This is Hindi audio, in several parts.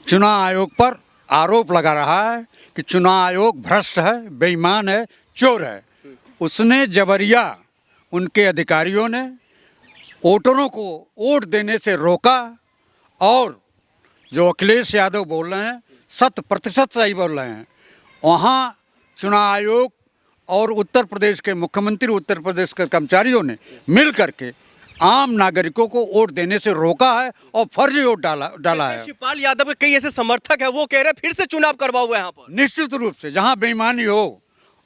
चुनाव आयोग पर आरोप लगा रहा है कि चुनाव आयोग भ्रष्ट है, बेईमान है, चोर है। उसने जबरिया उनके अधिकारियों ने वोटरों को वोट देने से रोका और जो अखिलेश यादव बोल रहे हैं 100% सही बोल रहे हैं। वहाँ चुनाव आयोग और उत्तर प्रदेश के मुख्यमंत्री, उत्तर प्रदेश के कर्मचारियों ने मिल करके आम नागरिकों को वोट देने से रोका है और फर्जी वोट डाला है। शिवपाल यादव के कई ऐसे समर्थक है, वो कह रहे हैं फिर से चुनाव करवाओ हुआ है यहाँ पर। निश्चित रूप से जहाँ बेईमानी हो,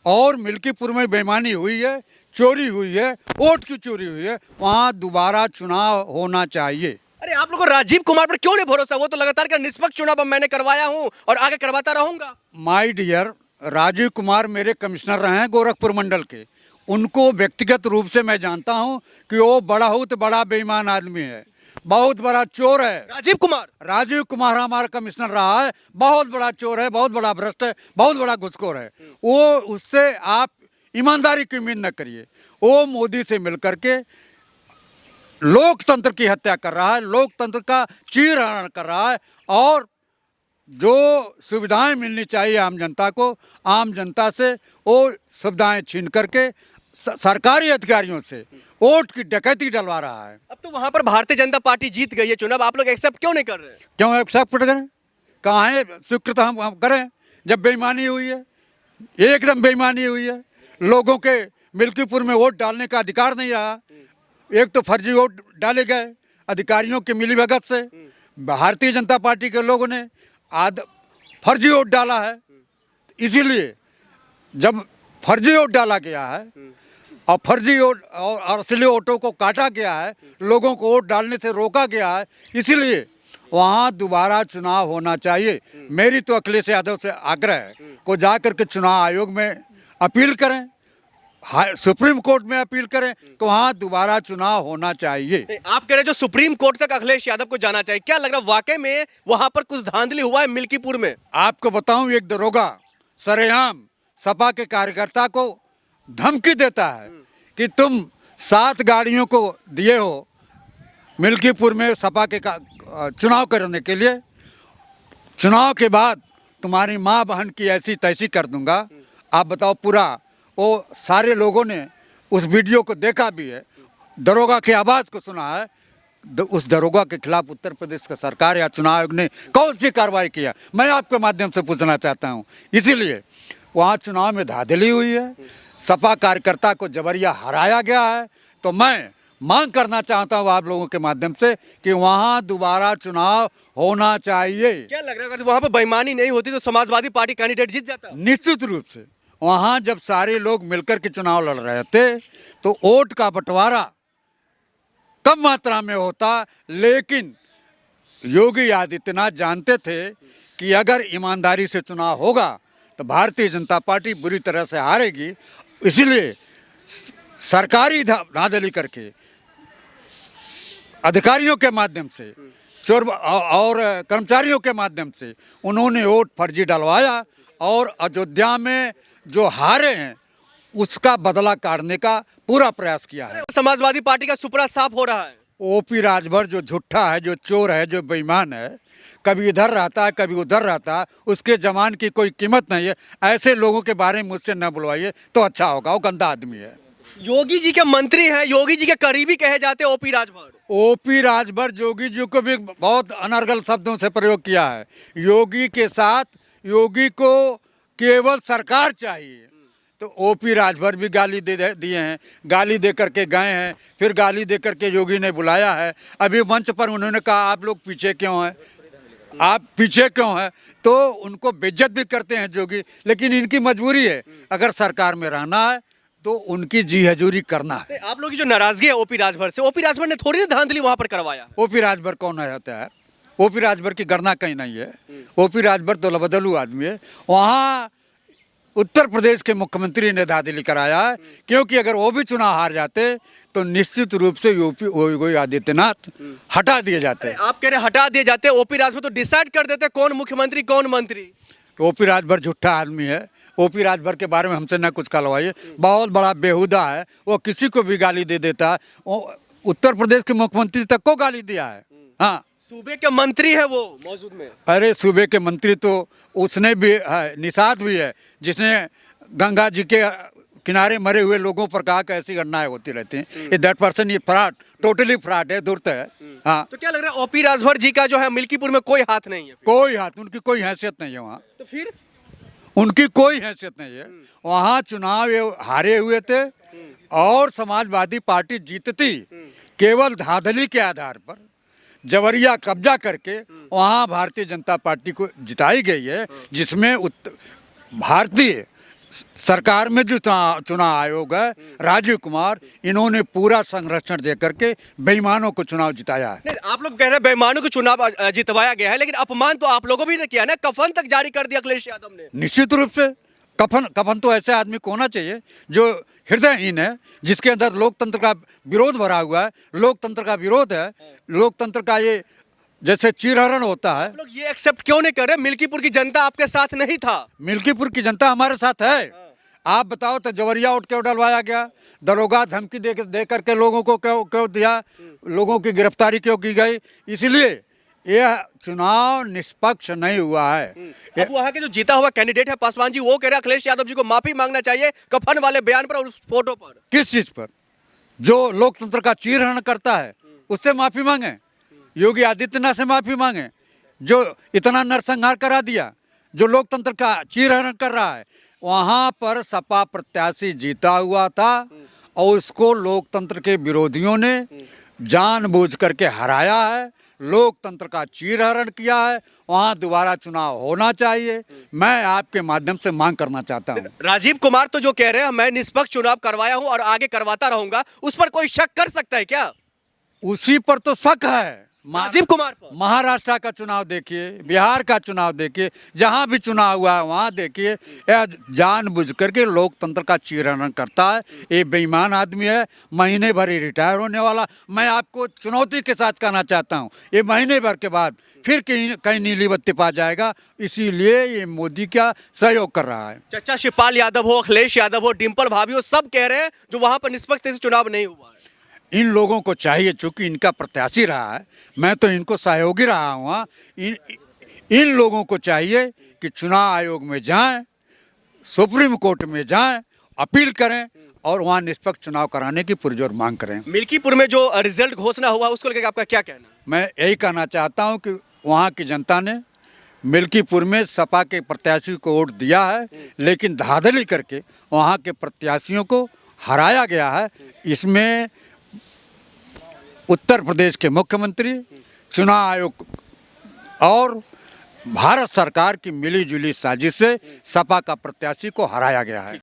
और मिल्कीपुर में बेईमानी हुई है, चोरी हुई है, वोट की चोरी हुई है, वहाँ दोबारा चुनाव होना चाहिए। अरे आप लोगों को राजीव कुमार पर क्यों नहीं भरोसा? वो तो लगातार का निष्पक्ष चुनाव अब मैंने करवाया हूँ और आगे करवाता रहूंगा। माय डियर, राजीव कुमार मेरे कमिश्नर रहे हैं गोरखपुर मंडल के। उनको व्यक्तिगत रूप से मैं जानता हूं कि वो बहुत बड़ा बेईमान आदमी है, बहुत बड़ा चोर है। राजीव कुमार हमारा कमिश्नर रहा है, बहुत बड़ा चोर है, बहुत बड़ा भ्रष्ट है, बहुत बड़ा घुसखोर है। वो उससे आप ईमानदारी की उम्मीद न करिए। वो मोदी से मिलकर के लोकतंत्र की हत्या कर रहा है, लोकतंत्र का चीरहरण कर रहा है, और जो सुविधाएं मिलनी चाहिए आम जनता को, आम जनता से वो सुविधाएं छीन करके सरकारी अधिकारियों से वोट की डकैती डलवा रहा है। अब तो वहां पर भारतीय जनता पार्टी जीत गई है चुनाव, आप लोग एक्सेप्ट क्यों नहीं कर रहे? क्यों एक्सेप्ट करें? कहाँ है स्वीकृत हम करें जब बेईमानी हुई है? एकदम बेईमानी हुई है। लोगों के मिल्कीपुर में वोट डालने का अधिकार नहीं रहा। एक तो फर्जी वोट डाले गए अधिकारियों के मिलीभगत से। भारतीय जनता पार्टी के लोगों ने फर्जी वोट डाला है। इसीलिए जब फर्जी वोट डाला गया है और फर्जी वोट और असली वोटों को काटा गया है, लोगों को वोट डालने से रोका गया है, इसीलिए वहाँ दोबारा चुनाव होना चाहिए। मेरी तो अखिलेश यादव से आग्रह है को जाकर के चुनाव आयोग में अपील करें, सुप्रीम कोर्ट में अपील करें कि वहाँ दोबारा चुनाव होना चाहिए। आप कह रहे जो सुप्रीम कोर्ट तक अखिलेश यादव को जाना चाहिए, क्या लग रहा है वाकई में वहां पर कुछ धांधली हुआ है मिल्कीपुर में? आपको बताऊं, एक दरोगा सरेआम सपा के कार्यकर्ता को धमकी देता है कि तुम 7 गाड़ियों को दिए हो मिल्कीपुर में सपा के चुनाव करने के लिए, चुनाव के बाद तुम्हारी माँ बहन की ऐसी तैसी कर दूंगा। आप बताओ, पूरा वो सारे लोगों ने उस वीडियो को देखा भी है, दरोगा की आवाज़ को सुना है। उस दरोगा के खिलाफ उत्तर प्रदेश का सरकार या चुनाव आयोग ने कौन सी कार्रवाई किया, मैं आपके माध्यम से पूछना चाहता हूं। इसीलिए वहां चुनाव में धांधली हुई है, सपा कार्यकर्ता को जबरिया हराया गया है। तो मैं मांग करना चाहता हूं आप लोगों के माध्यम से कि वहां दोबारा चुनाव होना चाहिए। क्या लग रहा है अगर वहां पर बेईमानी नहीं होती तो समाजवादी पार्टी कैंडिडेट जीत जाता? निश्चित रूप से वहां जब सारे लोग मिलकर के चुनाव लड़ रहे थे तो वोट का बंटवारा कम मात्रा में होता, लेकिन योगी आदित्यनाथ जानते थे कि अगर ईमानदारी से चुनाव होगा तो भारतीय जनता पार्टी बुरी तरह से हारेगी। इसलिए सरकारी धांधली करके अधिकारियों के माध्यम से, चोर और कर्मचारियों के माध्यम से उन्होंने वोट फर्जी डलवाया और अयोध्या में जो हारे हैं उसका बदला काटने का पूरा प्रयास किया है। समाजवादी पार्टी का सुपड़ा साफ हो रहा है। ओपी राजभर जो झूठा है, जो चोर है, जो बेईमान है, कभी इधर रहता है कभी उधर रहता है, उसके जमान की कोई कीमत नहीं है। ऐसे लोगों के बारे में मुझसे न बुलवाइए तो अच्छा होगा, वो गंदा आदमी है। योगी जी के मंत्री हैं, योगी जी के करीबी कहे जाते हैं ओपी राजभर। ओपी राजभर योगी जी को भी बहुत अनर्गल शब्दों से प्रयोग किया है। योगी के साथ योगी को केवल सरकार चाहिए, तो ओपी राजभर भी गाली दिए हैं, गाली दे करके गए हैं, फिर गाली दे करके योगी ने बुलाया है। अभी मंच पर उन्होंने कहा आप लोग पीछे क्यों हैं, आप पीछे क्यों हैं, तो उनको बेइज्जत भी करते हैं योगी। लेकिन इनकी मजबूरी है, अगर सरकार में रहना है तो उनकी जी हजूरी करना है। आप लोग की जो नाराजगी है ओपी राजभर से, ओपी राजभर ने थोड़ी ना धांधली वहां पर करवाया। ओपी राजभर कौन रहता है? ओपी राजभर की गणना कहीं नहीं है। ओपी राजभर तो लबदलू आदमी है। वहाँ उत्तर प्रदेश के मुख्यमंत्री ने धांधली कराया है, क्योंकि अगर वो भी चुनाव हार जाते तो निश्चित रूप से योगी आदित्यनाथ हटा दिए जाते। आप कह रहे हटा दिए जाते, ओपी राजभर तो डिसाइड कर देते कौन मुख्यमंत्री कौन मंत्री। ओपी राजभर झूठा आदमी है। ओपी राजभर के बारे में हमसे न कुछ कहलवाइए, बहुत बड़ा बेहुदा है। वो किसी को भी गाली दे देता है। उत्तर प्रदेश के मुख्यमंत्री तक को गाली दिया है। हाँ, सूबे के मंत्री है वो मौजूद में। अरे सूबे के मंत्री तो उसने भी है, निषाद भी है, जिसने गंगा जी के किनारे मरे हुए लोगों पर कहा कि ऐसी घटनाएं होती रहती हैं। ये दैट पर्सन ये फ्रॉड, टोटली फ्रॉड है, धूर्त है। हाँ, तो क्या लग रहा है ओपी राजभर जी का जो है मिल्कीपुर में कोई हाथ नहीं है? कोई हाथ, उनकी कोई हैसियत नहीं है वहाँ, तो फिर उनकी कोई हैसियत नहीं है वहाँ। चुनाव ये हारे हुए थे और समाजवादी पार्टी जीतती केवल धांधली के आधार पर, जबरिया कब्जा करके वहाँ भारतीय जनता पार्टी को जिताई गई है, जिसमें भारतीय सरकार में जो चुनाव आयोग है, राजीव कुमार, इन्होंने पूरा संरक्षण दे करके बेईमानों को चुनाव जिताया है। नहीं, आप लोग कह रहे हैं बेईमानों को चुनाव जितवाया गया है, लेकिन अपमान तो आप लोगों भी ने किया ना, कफन तक जारी कर दिया अखिलेश यादव ने। निश्चित रूप से कफन तो ऐसे आदमी को होना चाहिए जो हृदयहीन है, जिसके अंदर लोकतंत्र का विरोध भरा हुआ है, लोकतंत्र का विरोध है, लोकतंत्र का ये जैसे चीरहरण होता है। आप लोग ये एक्सेप्ट क्यों नहीं कर रहे? मिल्कीपुर की जनता आपके साथ नहीं था। मिल्कीपुर की जनता हमारे साथ है। आप बताओ तो जबरिया उठ क्यों डलवाया गया? दरोगा धमकी दे करके लोगों को क्यों दिया? लोगों की गिरफ्तारी क्यों की गई? इसलिए यह चुनाव निष्पक्ष नहीं हुआ है। अब वहाँ के जो जीता हुआ कैंडिडेट है पासवान जी, वो कह रहे हैं अखिलेश यादव जी को माफी मांगना चाहिए कफन वाले बयान पर और उस फोटो पर। किस चीज पर? जो लोकतंत्र का चीरहरण करता है उससे माफी मांगे, योगी आदित्यनाथ से माफी मांगे, जो इतना नरसंहार करा दिया, जो लोकतंत्र का चीरहरण कर रहा है। वहाँ पर सपा प्रत्याशी जीता हुआ था और उसको लोकतंत्र के विरोधियों ने जानबूझ करके हराया है, लोकतंत्र का चीरहरण किया है। वहाँ दोबारा चुनाव होना चाहिए। मैं आपके माध्यम से मांग करना चाहता हूँ। राजीव कुमार तो जो कह रहे हैं मैं निष्पक्ष चुनाव करवाया हूँ और आगे करवाता रहूंगा, उस पर कोई शक कर सकता है क्या? उसी पर तो शक है। राजीव कुमार पर महाराष्ट्र का चुनाव देखिए, बिहार का चुनाव देखिए, जहाँ भी चुनाव हुआ है वहाँ देखिए, यह जानबूझ करके लोकतंत्र का चीरहरण करता है। ये बेईमान आदमी है, महीने भर ही रिटायर होने वाला। मैं आपको चुनौती के साथ कहना चाहता हूँ, ये महीने भर के बाद फिर कहीं नीली बत्ती पा जाएगा। इसीलिए ये मोदी का सहयोग कर रहा है। चचा शिवपाल यादव हो, अखिलेश यादव हो, डिम्पल भाभी हो, सब कह रहे हैं जो वहां पर निष्पक्ष से चुनाव नहीं हुआ है। इन लोगों को चाहिए, चूंकि इनका प्रत्याशी रहा है, मैं तो इनको सहयोगी रहा हूँ, इन लोगों को चाहिए कि चुनाव आयोग में जाएं, सुप्रीम कोर्ट में जाएं, अपील करें और वहाँ निष्पक्ष चुनाव कराने की पुरजोर मांग करें। मिल्कीपुर में जो रिजल्ट घोषणा हुआ उसको लेकर आपका क्या कहना है? मैं यही कहना चाहता हूँ कि वहाँ की जनता ने मिल्कीपुर में सपा के प्रत्याशी को वोट दिया है, लेकिन धांधली करके वहाँ के प्रत्याशियों को हराया गया है। इसमें उत्तर प्रदेश के मुख्यमंत्री, चुनाव आयोग और भारत सरकार की मिलीजुली साजिश से सपा का प्रत्याशी को हराया गया है।